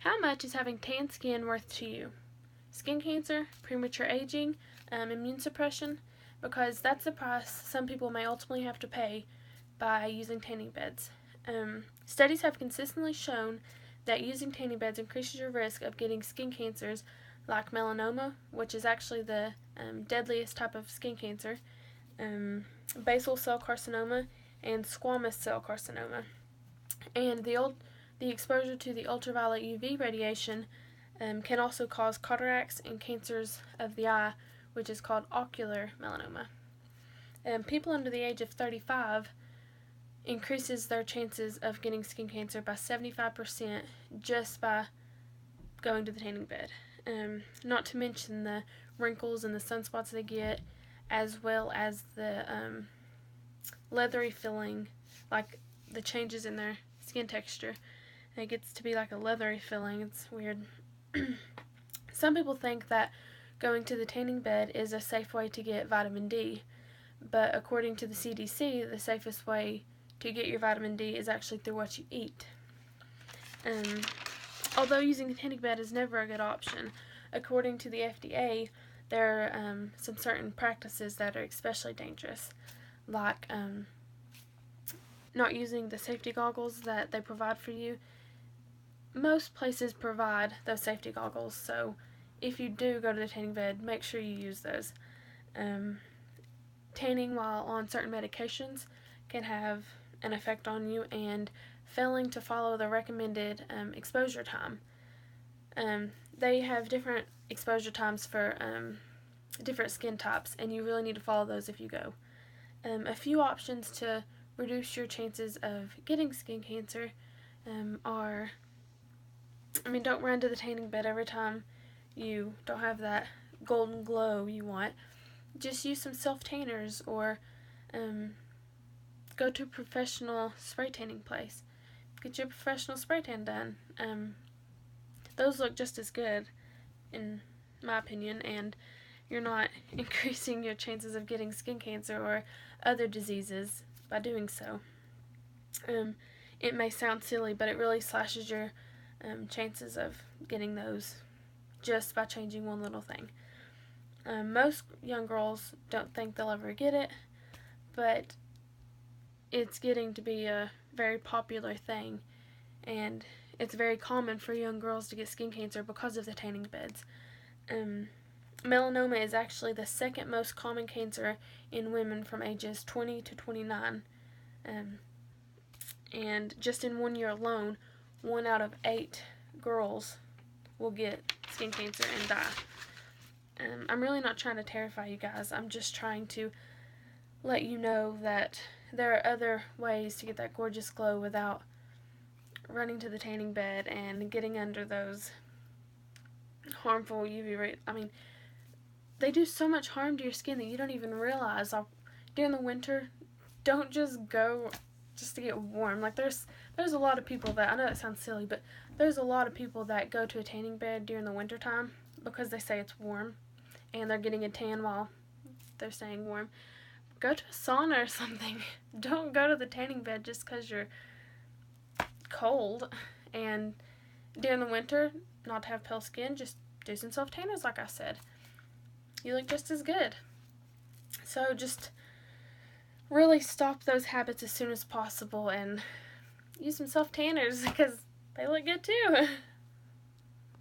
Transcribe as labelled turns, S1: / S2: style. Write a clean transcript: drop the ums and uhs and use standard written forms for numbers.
S1: How much is having tan skin worth to you? Skin cancer, premature aging, immune suppression? Because that's the price some people may ultimately have to pay by using tanning beds. Studies have consistently shown that using tanning beds increases your risk of getting skin cancers like melanoma, which is actually the deadliest type of skin cancer, basal cell carcinoma, and squamous cell carcinoma. And the exposure to the ultraviolet UV radiation can also cause cataracts and cancers of the eye, which is called ocular melanoma. People under the age of 35 increases their chances of getting skin cancer by 75% just by going to the tanning bed. Not to mention the wrinkles and the sunspots they get, as well as the leathery feeling, like the changes in their skin texture. It gets to be like a leathery feeling. It's weird. Some people think that going to the tanning bed is a safe way to get vitamin D, but according to the CDC, the safest way to get your vitamin D is actually through what you eat. Although using the tanning bed is never a good option, according to the FDA, there are some certain practices that are especially dangerous, like not using the safety goggles that they provide for you. Most places provide those safety goggles, so if you do go to the tanning bed, make sure you use those. Tanning while on certain medications can have an effect on you, and failing to follow the recommended exposure time. They have different exposure times for different skin types, and you really need to follow those if you go. A few options to reduce your chances of getting skin cancer are, don't run to the tanning bed every time you don't have that golden glow you want. Just use some self-tanners, or go to a professional spray tanning place. Get your professional spray tan done. Those look just as good, in my opinion, and you're not increasing your chances of getting skin cancer or other diseases by doing so. It may sound silly, but it really slashes your chances of getting those just by changing one little thing. Most young girls don't think they'll ever get it, but it's getting to be a very popular thing, and it's very common for young girls to get skin cancer because of the tanning beds. Melanoma is actually the second most common cancer in women from ages 20 to 29. And just in 1 year alone, 1 out of 8 girls will get skin cancer and die. I'm really not trying to terrify you guys. I'm just trying to let you know that there are other ways to get that gorgeous glow without running to the tanning bed and getting under those harmful UV rays. They do so much harm to your skin that you don't even realize. During the winter, don't just go just to get warm. There's a lot of people that, I know that sounds silly, but there's a lot of people that go to a tanning bed during the winter time because they say it's warm and they're getting a tan while they're staying warm. Go to a sauna or something. Don't go to the tanning bed just because you're cold. And during the winter, not to have pale skin, just do some self-tanners like I said. You look just as good. So just really stop those habits as soon as possible and use some self-tanners because they look good too.